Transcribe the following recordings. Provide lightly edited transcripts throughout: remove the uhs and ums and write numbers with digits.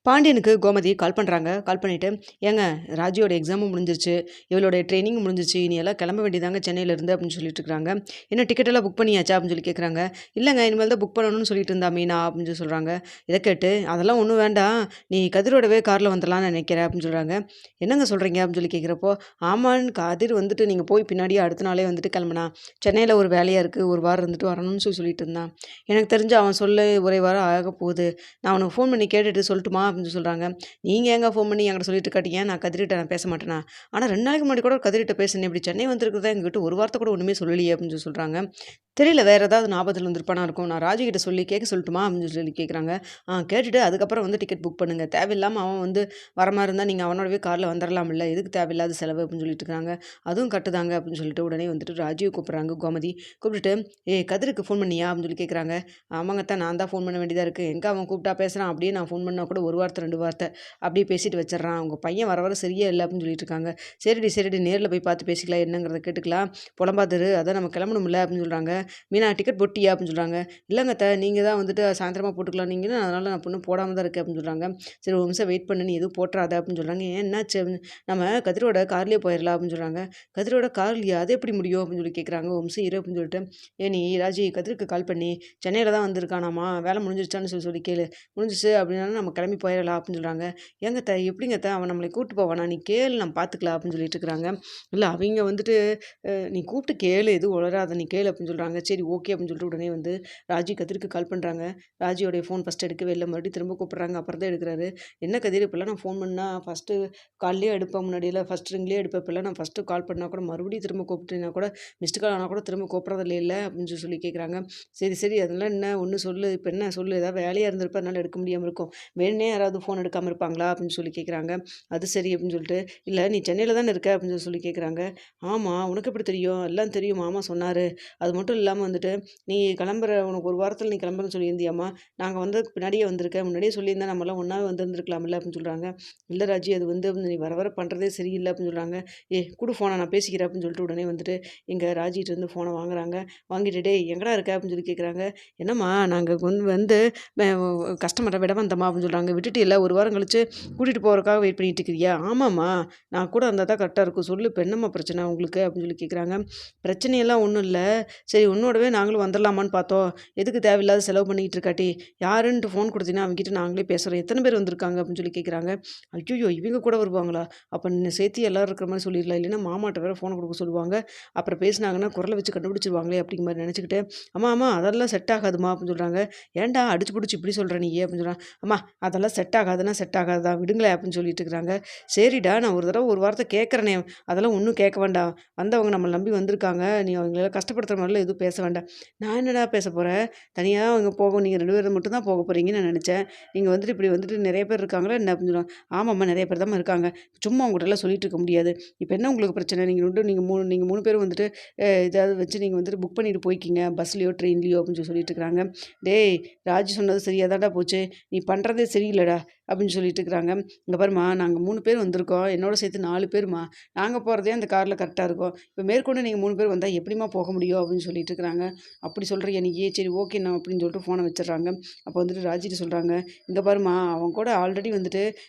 பாண்டியனுக்கு கோமதி கால் பண்ணுறாங்க. கால் பண்ணிவிட்டு, ஏங்க ராஜியோட எக்ஸாமும் முடிஞ்சிருச்சு, இவளுடைய ட்ரெயினிங்கும் முடிஞ்சிருச்சு, இனி எல்லாம் கிளம்ப வேண்டியதாங்க சென்னையிலேருந்து அப்படின்னு சொல்லிட்டு இருக்காங்க. என்ன டிக்கெட் எல்லாம் புக் பண்ணியாச்சா அப்படின்னு சொல்லி கேட்குறாங்க. இல்லைங்க இனிமேல் தான் புக் பண்ணணும்னு சொல்லிட்டு இருந்தா மீனா அப்படின்னு சொல்லி சொல்கிறாங்க. இதை கேட்டு அதெல்லாம் ஒன்றும் வேண்டாம், நீ கதிரோடவே காரில் வந்துடலாம்னு நினைக்கிறேன் அப்படின்னு சொல்கிறாங்க. என்னங்க சொல்கிறீங்க அப்படின்னு சொல்லி கேட்குறப்போ, ஆமான்னு கதிர் வந்துட்டு நீங்கள் போய் பின்னாடியே அடுத்த நாளே வந்துட்டு கிளம்புனா, சென்னையில் ஒரு வேலையாக இருக்குது, ஒரு வாரம் இருந்துட்டு வரணும்னு சொல்லிட்டு இருந்தான். எனக்கு தெரிஞ்சு அவன் சொல்ல ஒரே வாரம் ஆக போகுது, நான் அவனுக்கு ஃபோன் பண்ணி கேட்டுட்டு சொல்லட்டுமா அப்படின்னு சொல்கிறாங்க. நீங்கள் ஏங்க ஃபோன் பண்ணி என்கிட்ட சொல்லிட்டு இருக்காட்டீங்க, நான் கதிரிட்ட நான் பேச மாட்டேனா? ஆனால் 2 நாளைக்கு முன்னாடி கூட கதிரிட்ட பேசினேன், இப்படி சென்னை வந்திருக்கிறதா எங்ககிட்ட ஒரு வார்த்தை கூட ஒன்றுமே சொல்லலையே அப்படின்னு சொல்லி சொல்கிறாங்க. தெரியல, வேறு ஏதாவது ஞாபகத்தில் வந்திருப்பானா இருக்கும், நான் ராஜிகிட்ட சொல்லி கேட்க சொல்லட்டுமா அப்படின்னு சொல்லி கேட்குறாங்க. கேட்டுட்டு அதுக்கப்புறம் வந்து டிக்கெட் புக் பண்ணுங்கள், தேவையில்லாமல் அவன் வந்து வர மாதிரி இருந்தால் நீங்கள் அவனோடவே காரில் வந்துடலாம் இல்லை, எதுக்கு தேவையில்லாத செலவு அப்படின்னு சொல்லிட்டு இருக்காங்க. அதுவும் கட்டுதாங்க அப்படின்னு சொல்லிட்டு உடனே வந்துட்டு ராஜியை கூப்பிட்றாங்க கோமதி. கூப்பிட்டுட்டு, கதிருக்கு ஃபோன் பண்ணியா அப்படின்னு சொல்லி கேட்குறாங்க. ஆமாங்கத்தான், நான் தான் ஃபோன் பண்ண வேண்டியதாக இருக்குது, எங்கே அவன் கூப்பிட்டா பேசுகிறான், அப்படியே நான் ஃபோன் பண்ணால் கூட ஒரு வார்த்தை 2 வார்த்தை அப்படியே பேசிட்டு வச்சிடுறான், உங்கள் பையன் வர வர சரியே இல்லை அப்படின்னு சொல்லிட்டு இருக்காங்க. சரிடி நேரில் போய் பார்த்து பேசிக்கலாம், என்னங்கிறத கேட்டுக்கலாம், புலம்பாதரு அதான் நம்ம கிளம்பணும்ல அப்படின்னு சொல்கிறாங்க. மீனா டிக்கெட் போட்டியா அப்படின்னு சொல்கிறாங்க. இல்லைங்க நீங்கள் தான் வந்துட்டு சாயந்தரமாக போட்டுக்கலாம் நீங்கன்னு, அதனால் நான் பொண்ணு போடாமல் தான் இருக்கேன் அப்படின்னு சொல்கிறாங்க. சரி ஒரு நிமிஷம் வெயிட் பண்ணு, நீ எதுவும் போட்டுறாத அப்படின்னு சொல்கிறாங்க. ஏன் என்னாச்சு அப்படின்னு, நம்ம கதிரோட கார்லேயே போயிடலாம் அப்படின்னு சொல்கிறாங்க. கதிரோட கார்லையா, அது எப்படி முடியும் அப்படின்னு சொல்லி கேட்குறாங்க. ஒரு நிமிஷம் இரு அப்படின்னு சொல்லிட்டு, நீ ராஜி கதிருக்கு கால் பண்ணி சென்னையில் தான் வந்திருக்கானாமா, வேலை முடிஞ்சிருச்சான்னு சொல்லி கேளு, முடிஞ்சிச்சு அப்படின்னாலும் நம்ம கிளம்பி போயிடலாம் அப்படின்னு சொல்கிறாங்க. ஏங்க எப்படிங்க அவன் நம்மளை கூப்பிட்டு போவானா, நீ கேளு நம்ம பார்த்துக்கலாம் அப்படின்னு சொல்லிட்டு இருக்கிறாங்க. இல்லை அவங்க வந்துட்டு நீ கூப்பிட்டு கேளு, எதுவும் உளராத நீ கேளு அப்படின்னு சொல்கிறாங்க. சரி ஓகே அப்படின்னு சொல்லிட்டு உடனே வந்து ராஜி கதிருக்கு கால் பண்ணுறாங்க. ராஜியோடைய ஃபோன் ஃபஸ்ட்டு எடுக்கவே இல்லை, மறுபடியும் திரும்ப கூப்பிட்றாங்க. அப்புறம் தான் எடுக்கிறாரு. என்ன கதிர் இப்போல்லாம் நான் ஃபோன் பண்ணால் ஃபஸ்ட்டு கால்லேயே எடுப்பேன், முன்னாடியில் ஃபஸ்ட் ரிங்லேயே எடுப்பேன், இப்போல்லாம் நான் ஃபஸ்ட்டு கால் பண்ணால் கூட மறுபடியும் திரும்ப கூப்பிட்டுனா கூட மிஸ்டு கால் ஆனால் கூட திரும்ப கூப்பிட்றது இல்லை அப்படின்னு சொல்லி கேட்குறாங்க. சரி அதெல்லாம் என்ன ஒன்று சொல்லு, இப்போ என்ன சொல்லு, ஏதாவது வேலையாக இருந்திருப்ப அதனால் எடுக்க முடியாமல் இருக்கும், வேணே யாராவது ஃபோன் எடுக்காமல் இருப்பாங்களா அப்படின்னு சொல்லி கேட்குறாங்க. அது சரி அப்படின்னு சொல்லிட்டு, இல்லை நீ சென்னையில் தானே இருக்க அப்படின்னு சொல்லி கேட்குறாங்க. ஆமாம், உனக்கு எப்படி தெரியும், எல்லாம் தெரியும், மாமா சொன்னார், அது மட்டும் இல்லாமல் வந்துட்டு நீ கிளம்புற உனக்கு ஒரு வாரத்தில் நீ கிளம்புறன்னு சொல்லியிருந்தியாம்மா, நாங்கள் வந்து பின்னாடியே வந்திருக்கேன், முன்னாடியே சொல்லியிருந்தா நம்மளாம் ஒன்றாவே வந்துருந்துருக்கலாம்ல அப்படின்னு சொல்கிறாங்க. இல்லை ராஜி அது வந்து நீ வர வர பண்ணுறதே சரியில்லை அப்படின்னு சொல்கிறாங்க. கொடு ஃபோனை நான் பேசிக்கிறேன் அப்படின்னு சொல்லிட்டு உடனே வந்துட்டு எங்கள் ராஜிகிட்ட இருந்து ஃபோனை வாங்குறாங்க. வாங்கிட்டு டேய் எங்கடா இருக்க அப்படின்னு சொல்லி கேட்குறாங்க. என்னம்மா நாங்கள் வந்து கஸ்டமரை விட வந்தம்மா அப்படின்னு சொல்கிறாங்க. விட்டுட்டு இல்லை ஒரு வாரம் கழிச்சு கூட்டிகிட்டு போகிறதுக்காக வெயிட் பண்ணிட்டு இருக்கிறியா? ஆமாம்மா, நான் கூட இருந்தால் தான் கரெக்டாக இருக்கும், சொல்லு இப்போ என்னம்மா பிரச்சனை உங்களுக்கு அப்படின்னு சொல்லி கேட்குறாங்க. பிரச்சனையெல்லாம் ஒன்றும் இல்லை, சரி உன்னோடவே நாங்களும் வந்துடலாமான்னு பார்த்தோம், எதுக்கு தேவையில்லாத செலவு பண்ணிக்கிட்டு இருக்காட்டி, யாருன்ட்டு ஃபோன் கொடுத்தீங்கன்னா அவங்ககிட்ட நாங்களே பேசுகிறோம், எத்தனை பேர் வந்திருக்காங்க அப்படின்னு சொல்லி கேட்குறாங்க. ஐயோ இவங்க கூட வருவாங்களா, அப்போ நீ சேர்த்து எல்லோரும் இருக்கிற மாதிரி சொல்லிடலாம், இல்லைன்னா மாமாட்ட வேறு ஃபோனை கொடுக்க சொல்லுவாங்க, அப்புறம் பேசினாங்கன்னா குரலை வச்சு கண்டுபிடிச்சிருவாங்களே அப்படிங்கிற மாதிரி நினச்சிக்கிட்டு, ஆமாம் அதெல்லாம் செட் ஆகாதுமா அப்படின்னு சொல்கிறாங்க. ஏன்டா அடிச்சு பிடிச்சி இப்படி சொல்கிற நீ அப்படின்னு சொல்கிறாங்க. அம்மா அதெல்லாம் செட் ஆகாதுன்னா செட் ஆகாதுதான் விடுங்களேன் அப்படின்னு சொல்லிட்டு இருக்கிறாங்க. சரிடா நான் ஒரு தடவை ஒரு வார்த்தை கேட்குறேனே, அதெல்லாம் ஒன்றும் கேட்க வேண்டாம், வந்தவங்க நம்மளை நம்பி வந்திருக்காங்க, நீ அவங்கள கஷ்டப்படுத்துகிற மாதிரிலாம் எதுவும் பேச வேண்டாம். நான் என்னடா பேச போகிறேன், தனியாக அவங்க போக நீங்கள் 2 பேரும் மட்டும் தான் போக போகிறீங்கன்னு நான் நினச்சேன், நீங்கள் வந்துட்டு இப்படி வந்துட்டு நிறைய பேர் இருக்காங்களா என்ன அப்படின்னு சொல்லுவாங்க. ஆமாம்மா நிறைய பேர் தான் இருக்காங்க, சும்மா உங்கள்கிட்டலாம் சொல்லிட்டு இருக்க முடியாது, இப்போ என்ன உங்களுக்கு பிரச்சனை, நீங்கள் 3 பேரும் வந்துட்டு ஏதாவது வச்சு நீங்கள் வந்துட்டு புக் பண்ணிட்டு போய்க்கிங்க, பஸ்லையோ ட்ரெயின்லையோ அப்படின்னு சொல்லிட்டு இருக்கிறாங்க. டேய் ராஜி சொன்னது சரியாக தான்டா போச்சு, நீ பண்ணுறதே சரியில்லைடா அப்படின்னு சொல்லிட்டு இருக்கிறாங்க. இங்கே பாருமா நாங்கள் 3 பேர் வந்திருக்கோம், என்னோட சேர்த்து 4 பேருமா, நாங்கள் போகிறதே அந்த காரில் கரெக்டாக இருக்கும், இப்போ மேற்கொண்டு நீங்கள் 3 பேர் வந்தால் எப்படிமா போக முடியும் அப்படின்னு சொல்லிட்டு இருக்கிறாங்க. அப்படி சொல்கிறியா நீ, சரி ஓகே நான் அப்படின்னு சொல்லிட்டு ஃபோனை வச்சிடுறாங்க. அப்போ வந்துட்டு ராஜிட்டு சொல்கிறாங்க, இங்கே பாருமா அவன் கூட ஆல்ரெடி வந்துட்டு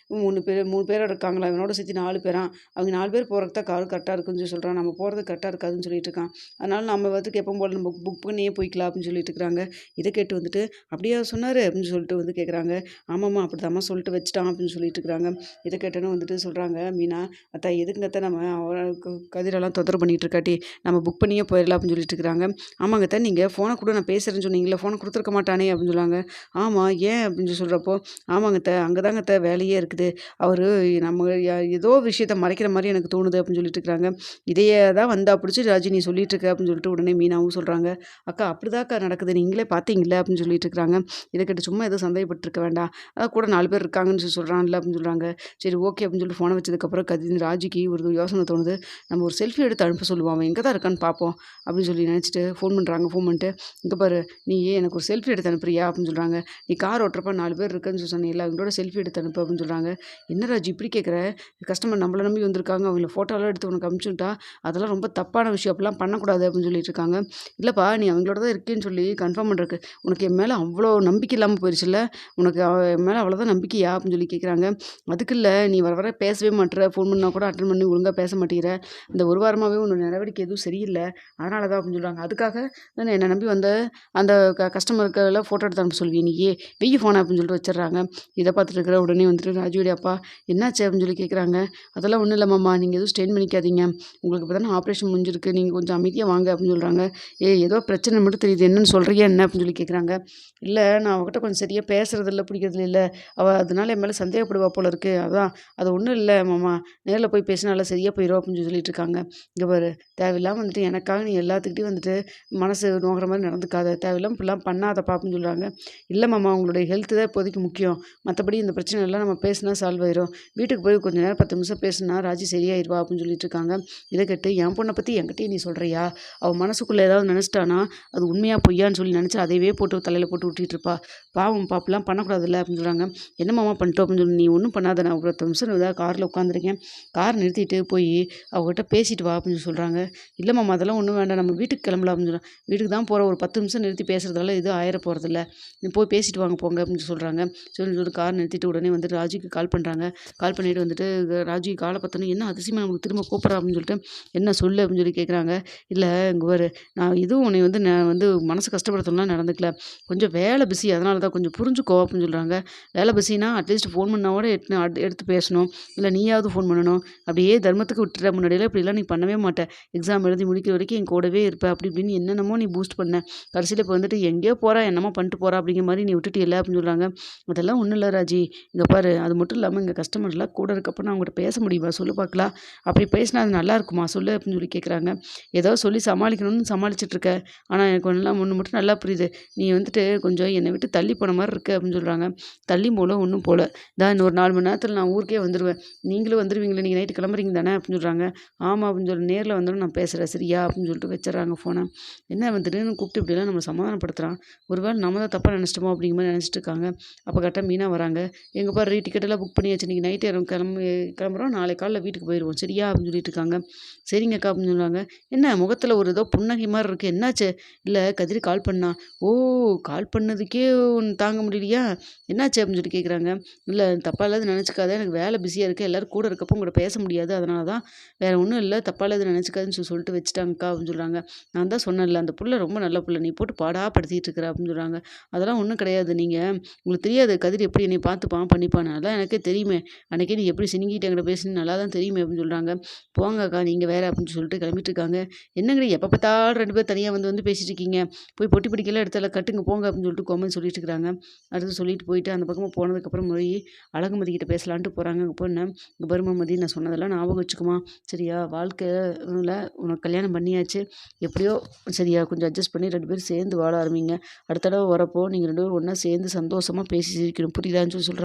3 பேராக இருக்காங்களா, அவனோட சேர்த்து 4 பேரா, அவங்க 4 பேர் போகிறதுக்கு தான் கார் கரெக்டாக இருக்குன்னு சொல்லி சொல்கிறான், நம்ம போகிறது கரெக்டாக இருக்காதுன்னு சொல்லிட்டு இருக்கான், அதனால் நம்ம வந்து எப்போ போல நம்ம புக் பண்ணியே போய்க்கலாம் அப்படின்னு சொல்லிட்டு இருக்கிறாங்க. இதை கேட்டு வந்துட்டு அப்படியா சொன்னார் அப்படின்னு சொல்லிட்டு வந்து கேட்குறாங்க. ஆமாம்மா அப்படி தாம்மா சொல்லிட்டு வச்சுட்டான் அப்படின்னு சொல்லிட்டு இருக்கிறாங்க. இதை கேட்டோன்னு வந்துட்டு சொல்கிறாங்க மீனா, அத்தா எதுக்குங்கத்த நம்ம அவருக்கு கதிரெல்லாம் தொந்தரவு பண்ணிகிட்டு இருக்காட்டி நம்ம புக் பண்ணியே போயிடலாம் அப்படின்னு சொல்லிட்டு இருக்கிறாங்க. ஆமாங்கத்த நீங்கள் ஃபோனை கூட நான் பேசுகிறேன்னு சொன்னீங்களே, ஃபோனை கொடுத்துருக்க மாட்டானே அப்படின்னு சொல்லுவாங்க. ஆமாம் ஏன் அப்படின்னு சொல்லி சொல்கிறப்போ, ஆமாங்கத்த அங்கே தாங்கத்த வேலையே இருக்குது, அவர் நம்ம ஏதோ விஷயத்த மறைக்கிற மாதிரி எனக்கு தோணுது அப்படின்னு சொல்லிட்டு இருக்கிறாங்க. இதையே தான் வந்தா பிடிச்சி ராஜி நீ சொல்லிட்டு இருக்க அப்படின்னு சொல்லிட்டு உடனே மீனாவும் சொல்கிறாங்க. அக்கா அப்படிதாக்கா நடக்குது, நீங்களே பார்த்தீங்களே அப்படின்னு சொல்லிட்டு இருக்கிறாங்க. இதை கேட்டு சும்மா எதுவும் சந்தேகப்பட்டிருக்க வேண்டாம், அதான் கூட 4 பேர் இருக்காங்கன்னு சொல்லி சொல்கிறான்ல அப்படின்னு சொல்கிறாங்க. சரி ஓகே அப்படின்னு சொல்லிட்டு ஃபோனை வச்சதுக்கப்புறம் ராஜிக்கு ஒரு யோசனை தோணுது, நம்ம ஒரு செல்ஃபி எடுத்து அனுப்ப சொல்லுவோம், அவன் எங்கே தான் இருக்கான்னு பார்ப்போம் அப்படின்னு சொல்லி நினச்சிட்டு ஃபோன் பண்ணுறாங்க. ஃபோன் பண்ணிட்டு, இங்கே பாரு நீ எனக்கு ஒரு செல்ஃபி எடுத்து அனுப்புறியா அப்படின்னு சொல்கிறாங்க. நீ கார் ஓட்டுறப்ப 4 பேர் இருக்குன்னு சொல்லி சொன்னீங்களா, அவங்களோட செல்ஃபி எடுத்து அனுப்பு அப்படின்னு சொல்கிறாங்க. என்ன ராஜி இப்படி கேட்குற, கஸ்டமர் நம்மளை நம்பி வந்திருக்காங்க, அவங்கள ஃபோட்டோலாம் எடுத்து உனக்கு அனுப்பிச்சுட்டா அதெல்லாம் ரொம்ப தப்பான விஷயம், அப்படிலாம் பண்ணக்கூடாது அப்படின்னு சொல்லிட்டு இருக்காங்க. இல்லைப்பா நீ அவங்களோட தான் இருக்கேன்னு சொல்லி கன்ஃபார்ம் பண்ணுறக்கு உனக்கு என் மேலே அவ்வளோ நம்பிக்கை இல்லாமல் போயிடுச்சுல்ல, உனக்கு என் மேலே அவ்வளோதான் அவ்வளோதான் நம்பிக்கையா அப்படின்னு சொல்லி கேட்குறாங்க. அதுக்கு இல்லை, நீ வர வர பேசவே மாட்ற, ஃபோன் பண்ணால் கூட அட்டன் பண்ணி ஒழுங்காக பேச மாட்டேங்கிற, இந்த ஒரு வாரமாகவே உன்னோட நடவடிக்கை எதுவும் சரியில்லை, அதனால தான் அப்படின்னு சொல்கிறாங்க. அதுக்காக தானே என்னை நம்பி வந்த அந்த கஸ்டமருக்கெல்லாம் ஃபோட்டோ எடுத்து அனுப்ப சொல்லுவியே நீயே, வெய்யி ஃபோனை அப்படின்னு சொல்லிட்டு வச்சிடுறாங்க. இதை பார்த்துட்டு இருக்கிற உடனே வந்துட்டு ராஜுவோடைய அப்பா என்னாச்சு அப்படின்னு சொல்லி கேட்குறாங்க. அதெல்லாம் ஒன்றும் இல்லை மாமா, நீங்கள் எதுவும் ஸ்ட்ரெயின் பண்ணிக்காதீங்க, உங்களுக்கு இப்போ தானே ஆப்ரேஷன் முடிஞ்சிருக்கு, நீங்கள் கொஞ்சம் அமைதியாக வாங்க அப்படின்னு சொல்கிறாங்க. ஏதோ பிரச்சனை மட்டும் தெரியுது, என்னன்னு சொல்கிறியா என்ன அப்படின்னு சொல்லி கேட்குறாங்க. இல்லை, நான் அவகிட்ட கொஞ்சம் சரியாக பேசுறதில்ல, பிடிக்கிறதில்ல, இல்லை அவள் அதனால என் மேலே சந்தேகப்படுவா போல இருக்கு, அதான் அது ஒன்றும் இல்லை மாமா, நேரில் போய் பேசினால சரியாக போயிடும் அப்படின்னு சொல்லிட்டு இருக்காங்க. இங்கே பாரு, தேவையில்லாமல் வந்துட்டு எனக்காக நீ எல்லாத்துக்கிட்டையும் வந்துட்டு மனசு நோகிற மாதிரி நடந்துக்காத, தேவையில்லாமல் இப்படிலாம் பண்ணாதப்பா அப்படின்னு சொல்கிறாங்க. இல்லை மாமா, உங்களுடைய ஹெல்த்து தான் இப்போதைக்கு முக்கியம், மற்றபடி இந்த பிரச்சனை எல்லாம் நம்ம பேசினா சால்வ் ஆயிரும், வீட்டுக்கு போய் கொஞ்சம் நேரம் 10 நிமிஷம் பேசுனா ராஜி சரியாயிருவா அப்படின்னு சொல்லிட்டு இருக்காங்க. இதை கேட்டு என் பொண்ணை பற்றி என்கிட்டயே நீ சொல்கிறியா, அவள் மனசுக்குள்ளே ஏதாவது நினச்சிட்டானா அது உண்மையாக பொய்யான்னு சொல்லி நினச்சி அதையவே போட்டு தலையில் போட்டு விட்டுட்டு இருப்பா, பாவம் பாப்பெல்லாம் பண்ணக்கூடாதுல்ல அப்படின்னு சொல்கிறாங்க. என்ன மாமா பண்ணிட்டோம் அப்படின்னு சொல்லி, நீ ஒன்றும் பண்ணாத, நான் ஒரு 10 நிமிஷம் இதாக காரில் உட்காந்துருக்கேன், கார் நிறுத்திட்டு போய் அவகிட்ட பேசிட்டு வா அப்படின்னு சொல்கிறாங்க. இல்லை மாமா, அதெல்லாம் ஒன்றும் வேண்டாம், நம்ம வீட்டுக்கு கிளம்பலாம் அப்படின்னு சொல்கிறாங்க. வீட்டுக்கு தான் போகிற, ஒரு 10 நிமிஷம் நிறுத்தி பேசுறதால எதுவும் ஆயிர போகிறதில்ல, நீ போய் பேசிட்டு வாங்க போங்க அப்படின்னு சொல்கிறாங்க. சொல்லி கார் நிறுத்திட்டு உடனே வந்து ராஜுக்கு கால் பண்ணுறாங்க. கால் பண்ணிட்டு வந்துட்டு ராஜுக்கு காலை பார்த்தோன்னே என்ன அதிசயமாக நமக்கு திரும்ப கூப்பிட்றா அப்படின்னு சொல்லிட்டு, என்ன சொல்லு அப்படின்னு சொல்லி கேட்குறாங்க. இல்லை இங்கே ஒரு நான் இதுவும் உன்னை வந்து நான் வந்து மனசு கஷ்டப்படுத்தணும்லாம் நடந்துக்கல, கொஞ்சம் வேலை பிஸி, அதனால தான், கொஞ்சம் புரிஞ்சுக்கோ அப்படின்னு சொல்கிறாங்க. வேலை பிஸினா அட்லீஸ்ட் ஃபோன் பண்ணால் கூட எடுத்து பேசணும், இல்லை நீயாவது ஃபோன் பண்ணணும், அப்படியே தர்மத்துக்கு விட்டுற, முன்னாடியெல்லாம் இப்படிலாம் நீ பண்ணவே மாட்டேன், எக்ஸாம் எழுதி முடிக்கிற வரைக்கும் என் கூடவே இருப்ப அப்படி இப்படின்னு என்னென்னமோ நீ பூஸ்ட் பண்ண, கடைசியில் இப்போ வந்துட்டு எங்கேயோ போகிறா, என்னமோ பண்ணிட்டு போகிறா அப்படிங்கிற மாதிரி நீ விட்டுட்டு இல்லை அப்படின்னு சொல்கிறாங்க. அதெல்லாம் ஒன்றும் இல்லை ராஜி, இங்கே பாரு, அது மட்டும் இல்லாமல் இங்கே கஸ்டமர்லாம் கூட இருக்கப்போ நான் அவங்ககிட்ட பேச முடியுமா சொல்லு பார்க்கலாம், அப்படி பேசினா அது நல்லா இருக்குமா சொல்லு அப்படின்னு சொல்லி கேட்குறாங்க. ஏதோ சொல்லி சமாளிக்கணும்னு சமாளிச்சுட்டு இருக்க, ஆனால் எனக்கு ஒன்று மட்டும் நல்லா புரியுது, நீ வந்துட்டு கொஞ்சம் என்னை விட்டு தள்ளி போன மாதிரி இருக்கு அப்படின்னு சொல்கிறாங்க. தள்ளி போல ஒன்றும் போல, தான் இன்னொரு 4 மணி நேரத்தில் நான் ஊருக்கே வந்துடுவேன், நீங்களும் வந்துடுவீங்களே, நீங்கள் நைட்டு கிளம்புறீங்க தானே அப்படின்னு சொல்கிறாங்க. ஆமாம் அப்படின்னு சொல்லி, நேரில் வந்தோன்னு நான் பேசுகிறேன் சரியா அப்படின்னு சொல்லிட்டு வச்சிடறாங்க ஃபோனை. என்ன வந்துட்டுன்னு கூப்பிட்டு இப்படிலாம் நம்ம சமாதானப்படுத்துகிறான், ஒருவேளை நம்ம தான் தப்பாக நினச்சிட்டோமோ அப்படிங்கிற மாதிரி நினச்சிட்டு இருக்காங்க. அப்போ கரெக்டாக மீனா வராங்க. எங்கள் பாரு, டிக்கெட்டெல்லாம் புக் பண்ணியாச்சு, நீங்கள் நைட்டு கிளம்புறோம், நாளை காலைல வீட்டுக்கு போயிடுவோம் சரியா அப்படின்னு சொல்லிட்டு இருக்காங்க. சரிங்கக்கா அப்படின்னு சொல்லுவாங்க. என்ன முகத்தில் ஒரு ஏதோ புன்னகை மாதிரி இருக்குது, என்னாச்சு, இல்லை கதிர் கால் பண்ணா, ஓ கால் பண்ணதுக்கே ஒன்று தாங்க முடியலையா, என்னாச்சு அப்படின்னு சொல்லி கேட்குறாங்க. இல்லை தப்பாக இல்லாத நினச்சிக்காத, எனக்கு வேலை பிஸியாக இருக்குது, எல்லோரும் கூட இருக்கப்போ உங்கள்கிட்ட பேச முடியாது, அதனால தான், வேறு ஒன்றும் இல்லை, தப்பாக இல்லாத நினச்சிக்காதுன்னு சொல்லிட்டு வச்சுட்டாங்கக்கா அப்படின்னு சொல்கிறாங்க. நான் தான் சொன்னேன்ல, அந்த புள்ள ரொம்ப நல்ல புள்ள, நீ போட்டு பாடாப்படுத்திட்டு இருக்கிற அப்படின்னு சொல்கிறாங்க. அதெல்லாம் ஒன்றும் கிடையாது, நீங்கள் உங்களுக்கு தெரியாது கதிர் எப்படி என்னை பார்த்துப்பான் பண்ணிப்பான், அதெல்லாம் எனக்கே தெரியுமே, அன்றைக்கே நீ எப்படி சினிங்கிட்டு என்கிட்ட பேசுன்னு நல்லா தான் தெரியுமே அப்படின்னு சொல்கிறாங்க. போங்கக்கா நீங்கள் வேறு அப்படின்னு சொல்லிட்டு கிளம்பிட்டு இருக்காங்க. என்னங்கடி எப்போ பார்த்தாலும் 2 பேர் தனியாக வந்து பேசிட்டு இருக்கீங்க, போய் பொட்டி பிடிக்கலாம் எடுத்தால கட்டுங்க போங்க அப்படின்னு சொல்லிட்டு கோமன் சொல்லிட்டு இருக்கிறாங்க. அடுத்து சொல்லிட்டு போயிட்டு அந்த பக்கமாக போனதுக்கப்புறம் போய் அழகுமதி கிட்ட பேசலான்ட்டு போகிறாங்க. அங்கே போய் இங்கே பருமதி, நான் சொன்னதெல்லாம் ஞாபகம் வச்சுக்குமா சரியா, வாழ்க்கையில் உனக்கு கல்யாணம் பண்ணியாச்சு, எப்படியோ சரியா கொஞ்சம் அட்ஜஸ்ட் பண்ணி 2 பேரும் சேர்ந்து வாழ ஆரம்பிங்க, அடுத்த தடவை வரப்போ நீங்கள் 2 பேரும் ஒன்றா சேர்ந்து சந்தோஷமாக பேசி சிரிக்கணும், புரியுதான்னு சொல்லி சொல்கிறாங்க.